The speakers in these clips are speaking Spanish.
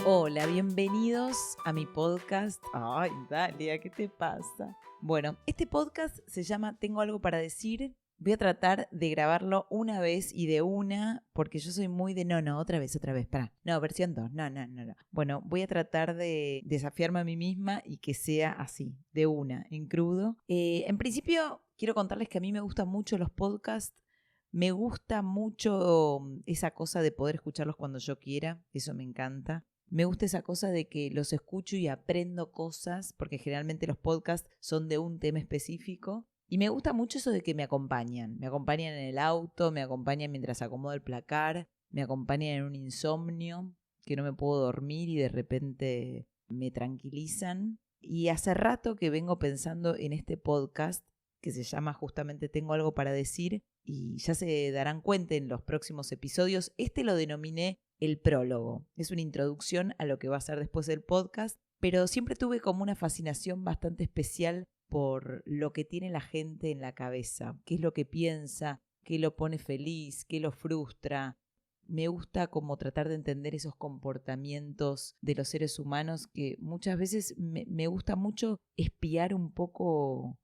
Hola, bienvenidos a mi podcast. Ay, Dalia, ¿qué te pasa? Bueno, este podcast se llama Tengo algo para decir. Voy a tratar de grabarlo una vez y de una, porque yo soy muy de otra vez, pará. No, versión 2, no. Bueno, voy a tratar de desafiarme a mí misma y que sea así, de una, en crudo. En principio, quiero contarles que a mí me gustan mucho los podcasts. Me gusta mucho esa cosa de poder escucharlos cuando yo quiera, eso me encanta. Me gusta esa cosa de que los escucho y aprendo cosas, porque generalmente los podcasts son de un tema específico. Y me gusta mucho eso de que me acompañan. Me acompañan en el auto, me acompañan mientras acomodo el placar, me acompañan en un insomnio, que no me puedo dormir y de repente me tranquilizan. Y hace rato que vengo pensando en este podcast, que se llama justamente Tengo algo para decir, y ya se darán cuenta en los próximos episodios. Este lo denominé el prólogo. Es una introducción a lo que va a ser después del podcast, pero siempre tuve como una fascinación bastante especial por lo que tiene la gente en la cabeza, qué es lo que piensa, qué lo pone feliz, qué lo frustra. Me gusta como tratar de entender esos comportamientos de los seres humanos que muchas veces me gusta mucho espiar un poco.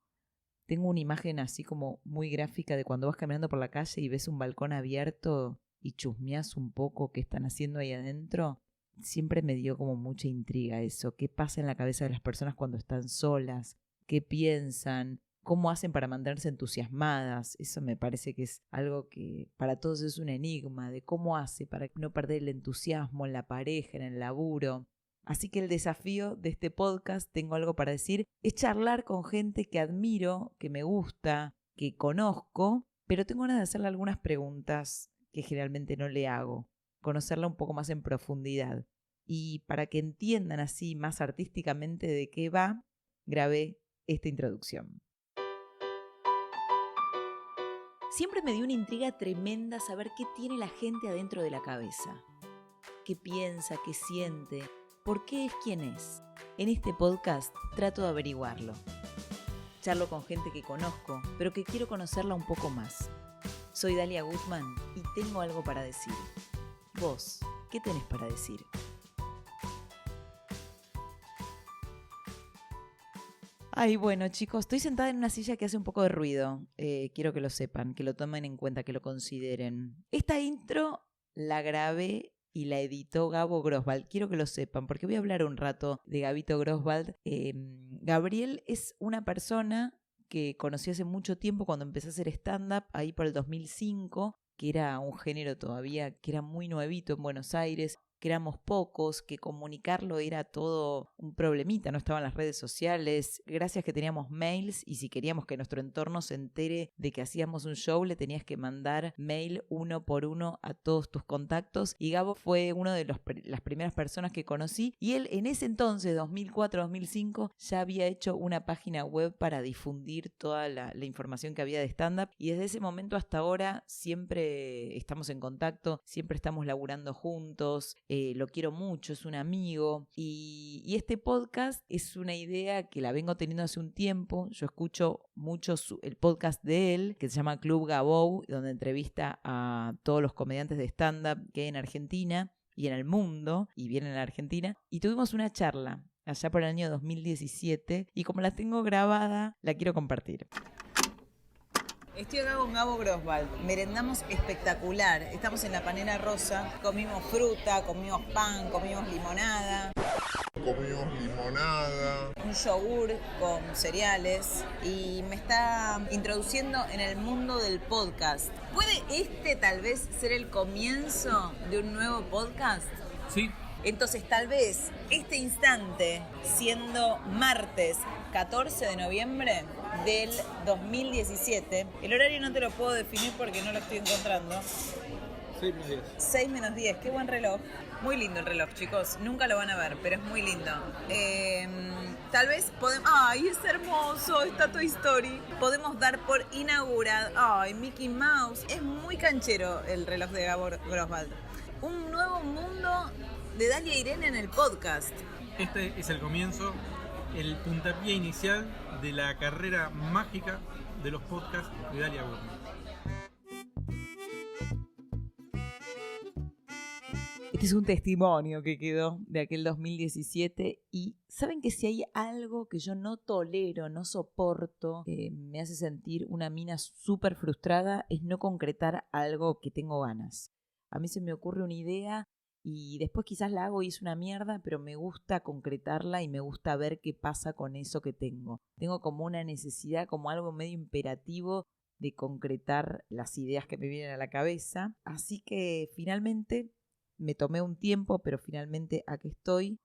Tengo una imagen así como muy gráfica de cuando vas caminando por la calle y ves un balcón abierto y chusmeás un poco qué están haciendo ahí adentro. Siempre me dio como mucha intriga eso. ¿Qué pasa en la cabeza de las personas cuando están solas? ¿Qué piensan? ¿Cómo hacen para mantenerse entusiasmadas? Eso me parece que es algo que para todos es un enigma, de cómo hace para no perder el entusiasmo en la pareja, en el laburo. Así que el desafío de este podcast, Tengo algo para decir, es charlar con gente que admiro, que me gusta, que conozco, pero tengo ganas de hacerle algunas preguntas que generalmente no le hago, conocerla un poco más en profundidad. Y para que entiendan así más artísticamente de qué va, grabé esta introducción. Siempre me dio una intriga tremenda saber qué tiene la gente adentro de la cabeza. ¿Qué piensa? ¿Qué siente? ¿Por qué es quien es? En este podcast trato de averiguarlo. Charlo con gente que conozco, pero que quiero conocerla un poco más. Soy Dalia Gutman y tengo algo para decir. Vos, ¿qué tenés para decir? Ay, bueno, chicos, estoy sentada en una silla que hace un poco de ruido. Quiero que lo sepan, que lo tomen en cuenta, que lo consideren. Esta intro la grabé y la editó Gabo Groswald. Quiero que lo sepan, porque voy a hablar un rato de Gabito Groswald. Gabriel es una persona que conocí hace mucho tiempo cuando empecé a hacer stand-up, ahí por el 2005, que era un género todavía que era muy nuevito en Buenos Aires, que éramos pocos, que comunicarlo era todo un problemita, no estaban las redes sociales, gracias que teníamos mails y si queríamos que nuestro entorno se entere de que hacíamos un show le tenías que mandar mail uno por uno a todos tus contactos y Gabo fue uno de las primeras personas que conocí y él en ese entonces, 2004-2005, ya había hecho una página web para difundir toda la información que había de stand-up y desde ese momento hasta ahora siempre estamos en contacto, siempre estamos laburando juntos. Lo quiero mucho, es un amigo y este podcast es una idea que la vengo teniendo hace un tiempo. Yo escucho mucho el podcast de él que se llama Club Gabou, donde entrevista a todos los comediantes de stand-up que hay en Argentina y en el mundo y vienen a la Argentina y tuvimos una charla allá por el año 2017 y como la tengo grabada la quiero compartir. Estoy acá con Gabo Groswald, merendamos espectacular, estamos en la Panera Rosa, comimos fruta, comimos pan, comimos limonada, un yogur con cereales y me está introduciendo en el mundo del podcast. ¿Puede tal vez ser el comienzo de un nuevo podcast? Sí. Entonces tal vez este instante, siendo martes 14 de noviembre del 2017, el horario no te lo puedo definir porque no lo estoy encontrando. 6-10. 6-10, qué buen reloj. Muy lindo el reloj, chicos. Nunca lo van a ver, pero es muy lindo. Tal vez podemos... ¡Ay, es hermoso! Está Toy Story. Podemos dar por inaugurado... ¡Ay, Mickey Mouse! Es muy canchero el reloj de Gabo Groswald. Un nuevo mundo de Dalia Irene en el podcast. Este es el comienzo, el puntapié inicial de la carrera mágica de los podcasts de Dalia Gutman. Este es un testimonio que quedó de aquel 2017 y saben que si hay algo que yo no tolero, no soporto, me hace sentir una mina súper frustrada, es no concretar algo que tengo ganas. A mí se me ocurre una idea y después quizás la hago y es una mierda, pero me gusta concretarla y me gusta ver qué pasa con eso que tengo. Tengo como una necesidad, como algo medio imperativo de concretar las ideas que me vienen a la cabeza. Así que finalmente me tomé un tiempo, pero finalmente aquí estoy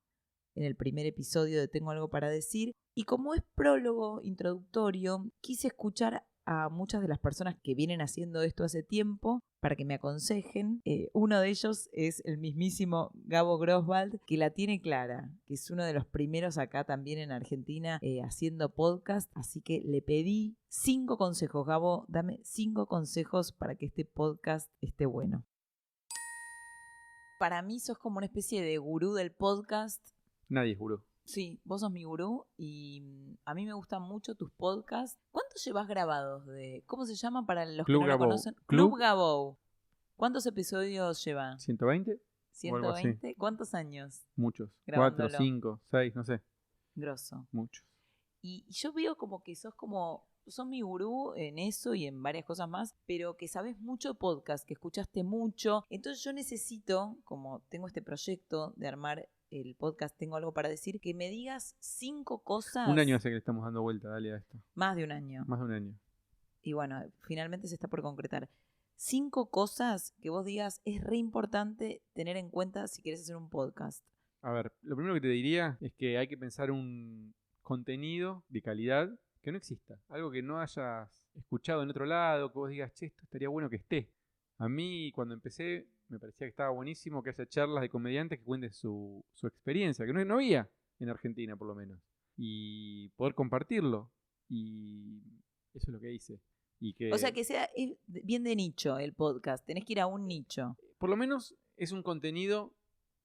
en el primer episodio de Tengo algo para decir. Y como es prólogo introductorio, quise escuchar a muchas de las personas que vienen haciendo esto hace tiempo para que me aconsejen. Uno de ellos es el mismísimo Gabo Groswald, que la tiene clara, que es uno de los primeros acá también en Argentina haciendo podcast. Así que le pedí 5 consejos. Gabo, dame 5 consejos para que este podcast esté bueno. Para mí sos como una especie de gurú del podcast. Nadie es gurú. Sí, vos sos mi gurú y a mí me gustan mucho tus podcasts. ¿Cuántos llevas grabados de...? ¿Cómo se llama para los Club que no Gabou. lo conocen? Club Gabou. ¿Cuántos episodios lleva? ¿120? O algo así. ¿120? ¿Cuántos años? Muchos. Grabándolo. 4, 5, 6, no sé. Grosso. Muchos. Y yo veo como que sos mi gurú en eso y en varias cosas más, pero que sabes mucho podcast, que escuchaste mucho. Entonces yo necesito, como tengo este proyecto de armar el podcast Tengo algo para decir, que me digas 5 cosas. Un año hace que le estamos dando vuelta, dale a esto. Más de un año. Más de un año. Y bueno, finalmente se está por concretar. 5 cosas que vos digas es re importante tener en cuenta si querés hacer un podcast. A ver, lo primero que te diría es que hay que pensar un contenido de calidad que no exista. Algo que no hayas escuchado en otro lado, que vos digas, che, esto estaría bueno que esté. A mí, cuando empecé, me parecía que estaba buenísimo que haya charlas de comediantes que cuenten su experiencia, que no había en Argentina, por lo menos. Y poder compartirlo. Y eso es lo que hice. Y que, O sea, que sea bien de nicho el podcast. Tenés que ir a un nicho. por lo menos es un contenido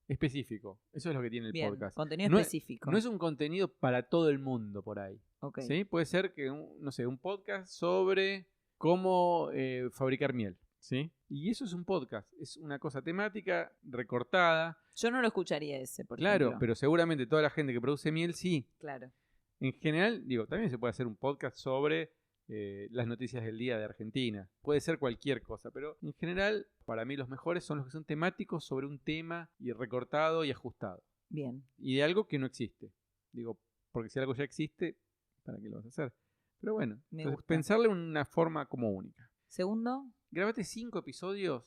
específico. Eso es lo que tiene el Bien, podcast. contenido No específico. No es un contenido para todo el mundo por ahí. Okay. ¿Sí? Puede ser que, un podcast sobre cómo fabricar miel. ¿Sí? Y eso es un podcast. Es una cosa temática, recortada. Yo no lo escucharía ese, por Claro, ejemplo. pero seguramente toda la gente que produce miel, sí. Claro. En general, también se puede hacer un podcast sobre las noticias del día de Argentina. Puede ser cualquier cosa, pero en general, para mí los mejores son los que son temáticos sobre un tema y recortado y ajustado. Bien. Y de algo que no existe. Porque si algo ya existe, ¿para qué lo vas a hacer? Pero bueno, entonces, pensarle en una forma como única. Segundo, grabate 5 episodios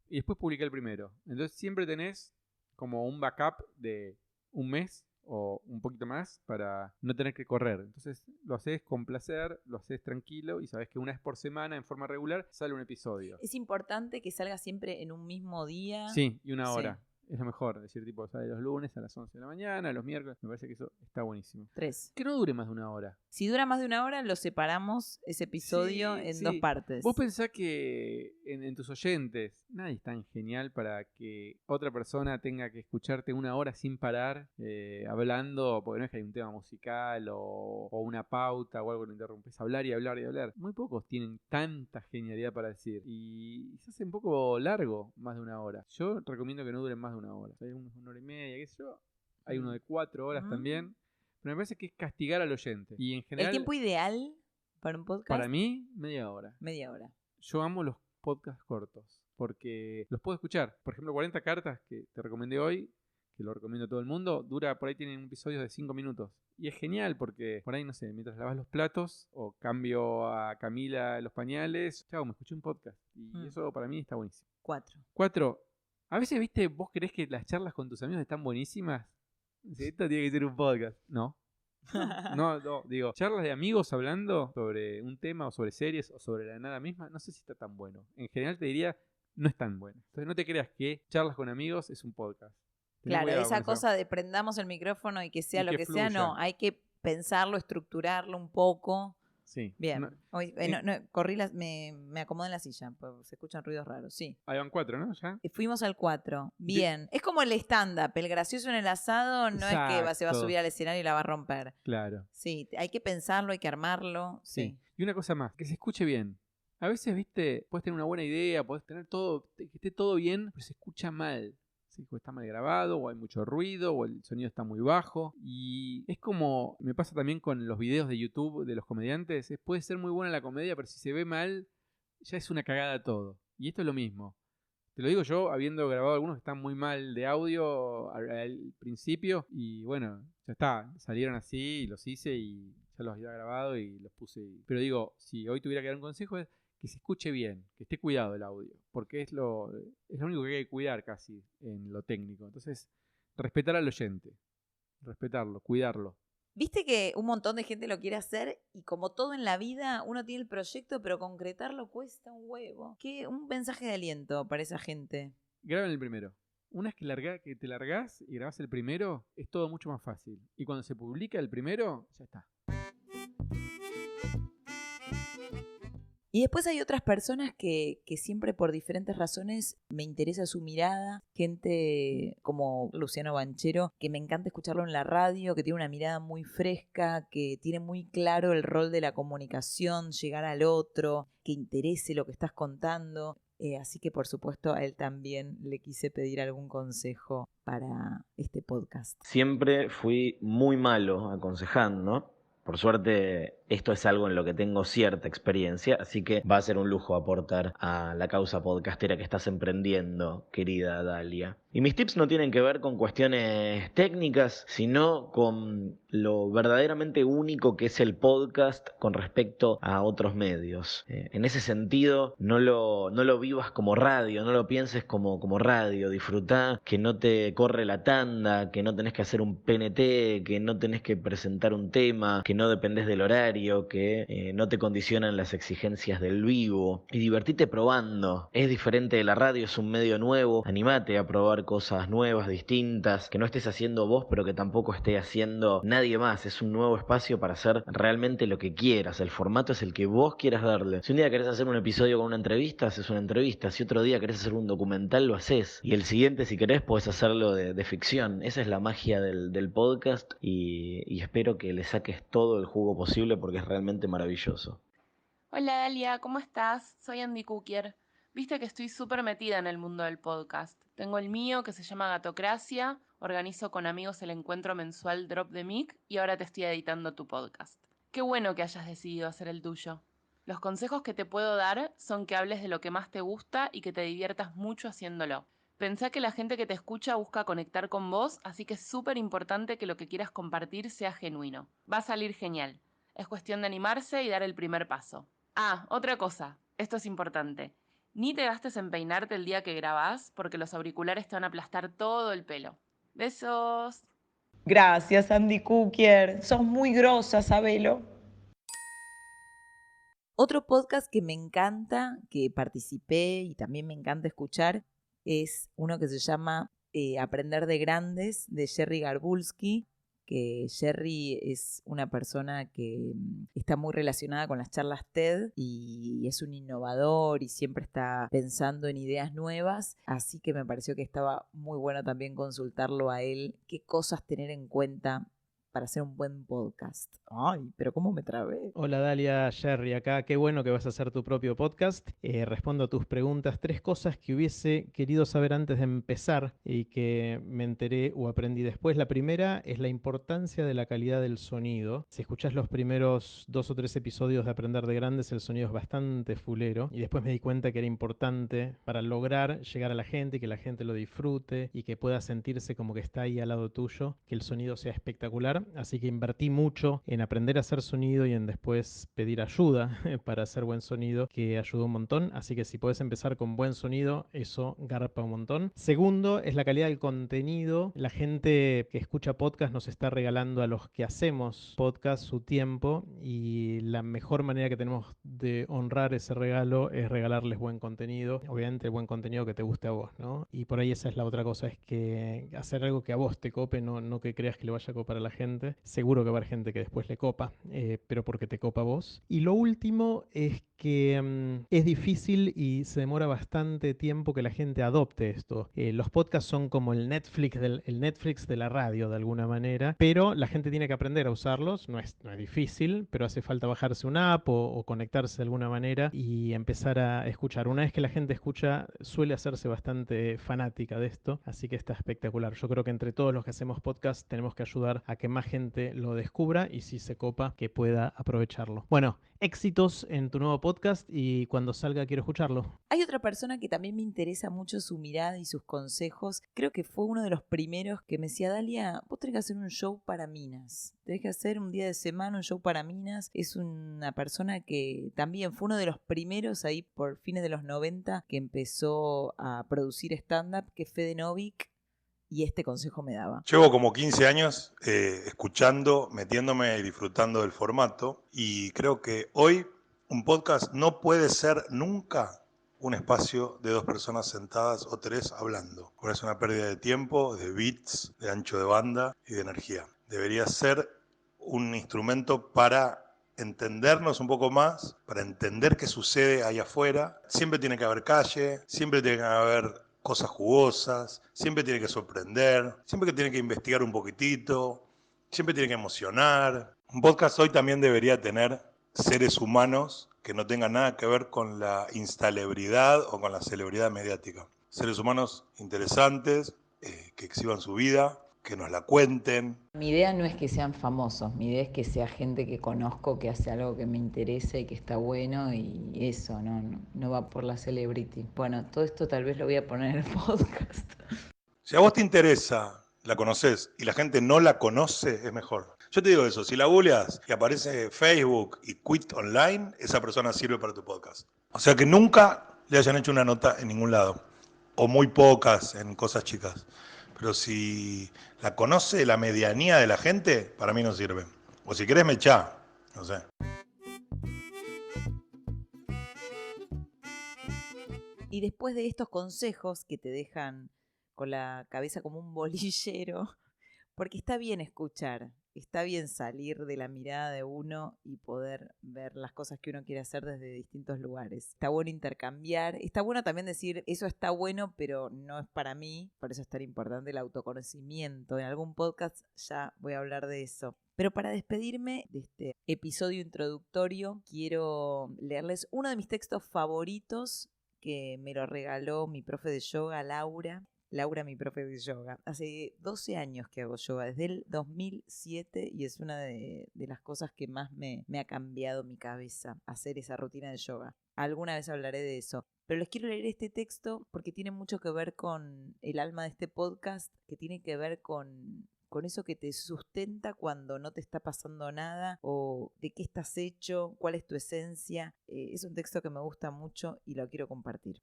y después publica el primero. Entonces siempre tenés como un backup de un mes o un poquito más para no tener que correr. Entonces lo haces con placer, lo haces tranquilo y sabes que una vez por semana, en forma regular, sale un episodio. es importante que salga siempre en un mismo día. Sí, y una hora. Es lo mejor, decir, sale los lunes a las 11 de la mañana, los miércoles. Me parece que eso está buenísimo. 3. Que no dure más de una hora. Si dura más de una hora, lo separamos ese episodio en 2 partes. Vos pensás que en tus oyentes nadie es tan genial para que otra persona tenga que escucharte una hora sin parar hablando, porque no es que hay un tema musical o una pauta o algo que lo interrumpes, hablar y hablar y hablar. Muy pocos tienen tanta genialidad para decir y se hace un poco largo, más de una hora. Yo recomiendo que no duren más de una hora. Hay unos de 1 hora y media, qué sé yo. Hay uno de 4 horas también. Pero me parece que es castigar al oyente. Y en general, ¿el tiempo ideal para un podcast? Para mí, media hora. Media hora. Yo amo los podcasts cortos porque los puedo escuchar. Por ejemplo, 40 cartas que te recomendé hoy, que lo recomiendo a todo el mundo, por ahí tienen episodios de 5 minutos. Y es genial porque por ahí, no sé, mientras lavas los platos o cambio a Camila los pañales, chao, me escuché un podcast. Y eso para mí está buenísimo. 4. A veces, viste, vos creés que las charlas con tus amigos están buenísimas. Esto tiene que ser un podcast. No, digo, charlas de amigos hablando sobre un tema o sobre series o sobre la nada misma, no sé si está tan bueno. En general te diría, no es tan bueno. Entonces no te creas que charlas con amigos es un podcast. Claro, esa cosa de prendamos el micrófono y que sea lo que sea, no, hay que pensarlo, estructurarlo un poco. Sí. Bien. Me acomodé en la silla, porque se escuchan ruidos raros, sí. Ahí van 4, ¿no? ¿Ya? Fuimos al 4. Bien. Es como el stand-up, el gracioso en el asado no es que se va a subir al escenario y la va a romper. Claro. Sí, hay que pensarlo, hay que armarlo. Sí. Y una cosa más, que se escuche bien. A veces, viste, puedes tener una buena idea, puedes tener todo, que esté todo bien, pero se escucha mal. sí, o está mal grabado, o hay mucho ruido, o el sonido está muy bajo. Y es como, me pasa también con los videos de YouTube de los comediantes, puede ser muy buena la comedia, pero si se ve mal, ya es una cagada todo. Y esto es lo mismo. Te lo digo yo, habiendo grabado algunos que están muy mal de audio al principio, y bueno, ya está, salieron así, y los hice y ya los había grabado y los puse. Pero digo, si hoy tuviera que dar un consejo es que se escuche bien, que esté cuidado el audio, porque es lo único que hay que cuidar casi en lo técnico. Entonces, respetar al oyente, respetarlo, cuidarlo. Viste que un montón de gente lo quiere hacer y como todo en la vida, uno tiene el proyecto, pero concretarlo cuesta un huevo. ¿Qué? Un mensaje de aliento para esa gente. Graben el primero. Una vez que te largás y grabás el primero, es todo mucho más fácil. Y cuando se publica el primero, ya está. Y después hay otras personas que siempre por diferentes razones me interesa su mirada. Gente como Luciano Banchero, que me encanta escucharlo en la radio, que tiene una mirada muy fresca, que tiene muy claro el rol de la comunicación, llegar al otro, que interese lo que estás contando. Así que por supuesto a él también le quise pedir algún consejo para este podcast. Siempre fui muy malo aconsejando. Por suerte, esto es algo en lo que tengo cierta experiencia, así que va a ser un lujo aportar a la causa podcastera que estás emprendiendo, querida Dalia. Y mis tips no tienen que ver con cuestiones técnicas, sino con lo verdaderamente único que es el podcast con respecto a otros medios. En ese sentido, no lo vivas como radio, no lo pienses como radio. Disfrutá que no te corre la tanda, que no tenés que hacer un PNT, que no tenés que presentar un tema, que no dependés del horario, que no te condicionan las exigencias del vivo. Y divertite probando. Es diferente de la radio, es un medio nuevo. Animate a probar cosas nuevas, distintas, que no estés haciendo vos, pero que tampoco esté haciendo nadie más. Es un nuevo espacio para hacer realmente lo que quieras. El formato es el que vos quieras darle. Si un día querés hacer un episodio con una entrevista, haces una entrevista. Si otro día querés hacer un documental, lo haces. Y el siguiente, si querés, podés hacerlo de ficción. Esa es la magia del podcast y espero que le saques todo el jugo posible porque es realmente maravilloso. Hola Dalia, ¿cómo estás? Soy Andy Cookier. Viste que estoy súper metida en el mundo del podcast. Tengo el mío que se llama Gatocracia, organizo con amigos el encuentro mensual Drop the Mic y ahora te estoy editando tu podcast. Qué bueno que hayas decidido hacer el tuyo. Los consejos que te puedo dar son que hables de lo que más te gusta y que te diviertas mucho haciéndolo. Pensá que la gente que te escucha busca conectar con vos, así que es súper importante que lo que quieras compartir sea genuino. Va a salir genial. Es cuestión de animarse y dar el primer paso. Ah, otra cosa, esto es importante. Ni te gastes en peinarte el día que grabás porque los auriculares te van a aplastar todo el pelo. Besos. Gracias, Andy Cookier. Sos muy grosa, sabelo. Otro podcast que me encanta, que participé y también me encanta escuchar, es uno que se llama Aprender de Grandes, de Jerry Garbulski, que Jerry es una persona que está muy relacionada con las charlas TED y es un innovador y siempre está pensando en ideas nuevas, así que me pareció que estaba muy bueno también consultarlo a él, qué cosas tener en cuenta para hacer un buen podcast. Ay, pero ¿cómo me trabé? Hola Dalia, Jerry acá. Qué bueno que vas a hacer tu propio podcast. Respondo a tus preguntas. 3 cosas que hubiese querido saber antes de empezar y que me enteré o aprendí después. La primera es la importancia de la calidad del sonido. Si escuchás los primeros 2 o 3 episodios de Aprender de Grandes, el sonido es bastante fulero. Y después me di cuenta que era importante para lograr llegar a la gente, que la gente lo disfrute y que pueda sentirse como que está ahí al lado tuyo, que el sonido sea espectacular. Así que invertí mucho en aprender a hacer sonido y en después pedir ayuda para hacer buen sonido, que ayudó un montón. Así que si podés empezar con buen sonido, eso garpa un montón. Segundo, es la calidad del contenido. La gente que escucha podcast nos está regalando a los que hacemos podcast su tiempo y la mejor manera que tenemos de honrar ese regalo es regalarles buen contenido. Obviamente buen contenido que te guste a vos, ¿no? Y por ahí esa es la otra cosa, es que hacer algo que a vos te cope, no que creas que le vaya a copar a la gente. gente. Seguro que va a haber gente que después le copa, pero porque te copa vos. Y lo último es que es difícil y se demora bastante tiempo que la gente adopte esto. Los podcasts son como el Netflix de la radio de alguna manera, pero la gente tiene que aprender a usarlos. No es difícil, pero hace falta bajarse una app o conectarse de alguna manera y empezar a escuchar. Una vez que la gente escucha, suele hacerse bastante fanática de esto, así que está espectacular. Yo creo que entre todos los que hacemos podcast tenemos que ayudar a que más gente lo descubra y si se copa, que pueda aprovecharlo. Bueno, éxitos en tu nuevo podcast y cuando salga quiero escucharlo. Hay otra persona que también me interesa mucho su mirada y sus consejos. Creo que fue uno de los primeros que me decía, Dalia, vos tenés que hacer un show para minas. Tenés que hacer un día de semana un show para minas. Es una persona que también fue uno de los primeros ahí por fines de los 90 que empezó a producir stand-up, que es Fede Novik. Y este consejo me daba. Llevo como 15 años escuchando, metiéndome y disfrutando del formato. Y creo que hoy un podcast no puede ser nunca un espacio de 2 personas sentadas o 3 hablando. Porque es una pérdida de tiempo, de bits, de ancho de banda y de energía. Debería ser un instrumento para entendernos un poco más, para entender qué sucede ahí afuera. Siempre tiene que haber calle, siempre tiene que haber cosas jugosas, siempre tiene que sorprender, siempre tiene que investigar un poquitito, siempre tiene que emocionar. Un podcast hoy también debería tener seres humanos que no tengan nada que ver con la instabilidad o con la celebridad mediática. Seres humanos interesantes, que exhiban su vida, que nos la cuenten. Mi idea no es que sean famosos, mi idea es que sea gente que conozco, que hace algo que me interesa y que está bueno y eso, no va por la celebrity. Bueno, todo esto tal vez lo voy a poner en el podcast. Si a vos te interesa, la conocés y la gente no la conoce, es mejor. Yo te digo eso, si la googleas y aparece Facebook y Quit Online, esa persona sirve para tu podcast. O sea que nunca le hayan hecho una nota en ningún lado, o muy pocas en cosas chicas. Pero si la conoce la medianía de la gente, para mí no sirve. O si querés me echá, no sé. Y después de estos consejos que te dejan con la cabeza como un bolillero, porque está bien escuchar, está bien salir de la mirada de uno y poder ver las cosas que uno quiere hacer desde distintos lugares. Está bueno intercambiar, está bueno también decir, eso está bueno, pero no es para mí, por eso es tan importante el autoconocimiento. En algún podcast ya voy a hablar de eso. Pero para despedirme de este episodio introductorio, quiero leerles uno de mis textos favoritos que me lo regaló mi profe de yoga, Laura, mi profe de yoga. Hace 12 años que hago yoga, desde el 2007, y es una de las cosas que más me ha cambiado mi cabeza, hacer esa rutina de yoga. Alguna vez hablaré de eso. Pero les quiero leer este texto porque tiene mucho que ver con el alma de este podcast, que tiene que ver con eso que te sustenta cuando no te está pasando nada, o de qué estás hecho, cuál es tu esencia. Es un texto que me gusta mucho y lo quiero compartir.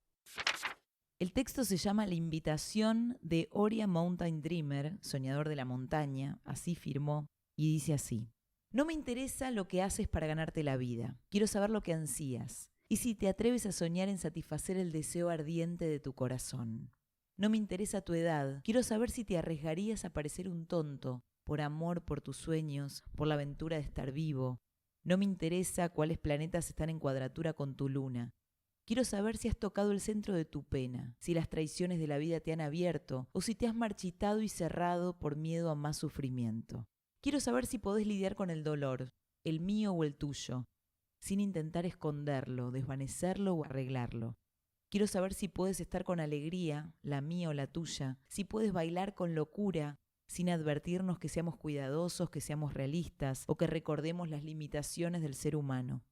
El texto se llama La invitación de Oria Mountain Dreamer, soñador de la montaña, así firmó, y dice así: no me interesa lo que haces para ganarte la vida, quiero saber lo que ansías, y si te atreves a soñar en satisfacer el deseo ardiente de tu corazón. No me interesa tu edad, quiero saber si te arriesgarías a parecer un tonto, por amor por tus sueños, por la aventura de estar vivo. No me interesa cuáles planetas están en cuadratura con tu luna. Quiero saber si has tocado el centro de tu pena, si las traiciones de la vida te han abierto o si te has marchitado y cerrado por miedo a más sufrimiento. Quiero saber si podés lidiar con el dolor, el mío o el tuyo, sin intentar esconderlo, desvanecerlo o arreglarlo. Quiero saber si puedes estar con alegría, la mía o la tuya, si puedes bailar con locura, sin advertirnos que seamos cuidadosos, que seamos realistas o que recordemos las limitaciones del ser humano.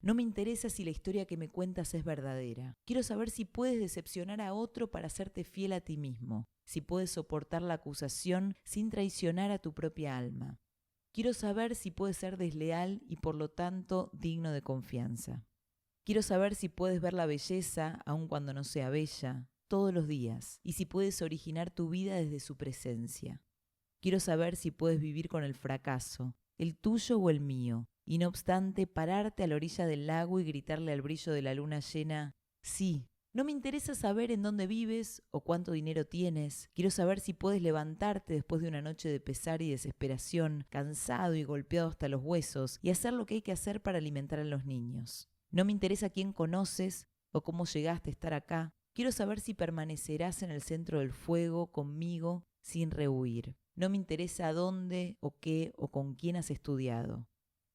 No me interesa si la historia que me cuentas es verdadera. Quiero saber si puedes decepcionar a otro para hacerte fiel a ti mismo, si puedes soportar la acusación sin traicionar a tu propia alma. Quiero saber si puedes ser desleal y por lo tanto digno de confianza. Quiero saber si puedes ver la belleza, aun cuando no sea bella, todos los días, y si puedes originar tu vida desde su presencia. Quiero saber si puedes vivir con el fracaso, el tuyo o el mío, y no obstante pararte a la orilla del lago y gritarle al brillo de la luna llena: sí, No me interesa saber en dónde vives o cuánto dinero tienes. Quiero saber si puedes levantarte después de una noche de pesar y desesperación, cansado y golpeado hasta los huesos, y hacer lo que hay que hacer para alimentar a los niños. No me interesa quién conoces o cómo llegaste a estar acá. Quiero saber si permanecerás en el centro del fuego conmigo sin rehuir. No me interesa dónde o qué o con quién has estudiado.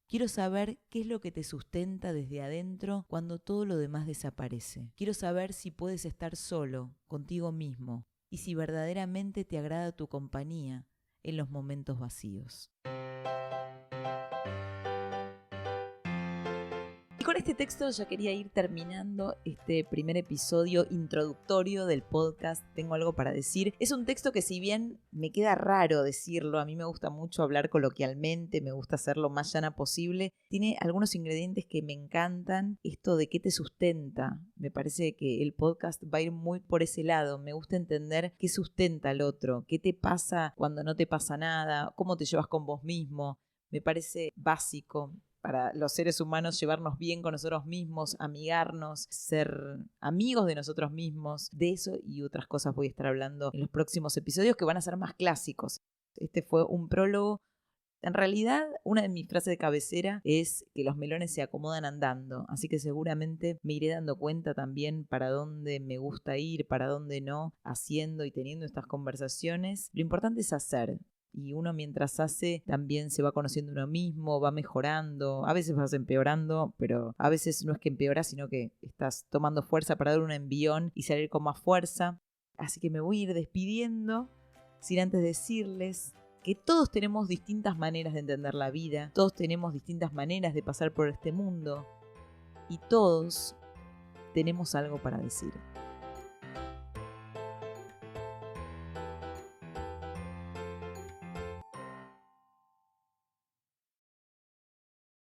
Quiero saber qué es lo que te sustenta desde adentro cuando todo lo demás desaparece. Quiero saber si puedes estar solo, contigo mismo, y si verdaderamente te agrada tu compañía en los momentos vacíos. Y con este texto ya quería ir terminando este primer episodio introductorio del podcast Tengo algo para decir. Es un texto que, si bien me queda raro decirlo, a mí me gusta mucho hablar coloquialmente, me gusta hacerlo lo más llana posible, tiene algunos ingredientes que me encantan. Esto de qué te sustenta, me parece que el podcast va a ir muy por ese lado. Me gusta entender qué sustenta al otro, qué te pasa cuando no te pasa nada, cómo te llevas con vos mismo. Me parece básico para los seres humanos llevarnos bien con nosotros mismos, amigarnos, ser amigos de nosotros mismos. De eso y otras cosas voy a estar hablando en los próximos episodios, que van a ser más clásicos. Este fue un prólogo. En realidad, una de mis frases de cabecera es que los melones se acomodan andando, así que seguramente me iré dando cuenta también para dónde me gusta ir, para dónde no, haciendo y teniendo estas conversaciones. Lo importante es hacer. Y uno, mientras hace, también se va conociendo uno mismo, va mejorando. A veces vas empeorando, pero a veces no es que empeoras, sino que estás tomando fuerza para dar un envión y salir con más fuerza. Así que me voy a ir despidiendo, sin antes decirles que todos tenemos distintas maneras de entender la vida, todos tenemos distintas maneras de pasar por este mundo, y todos tenemos algo para decir.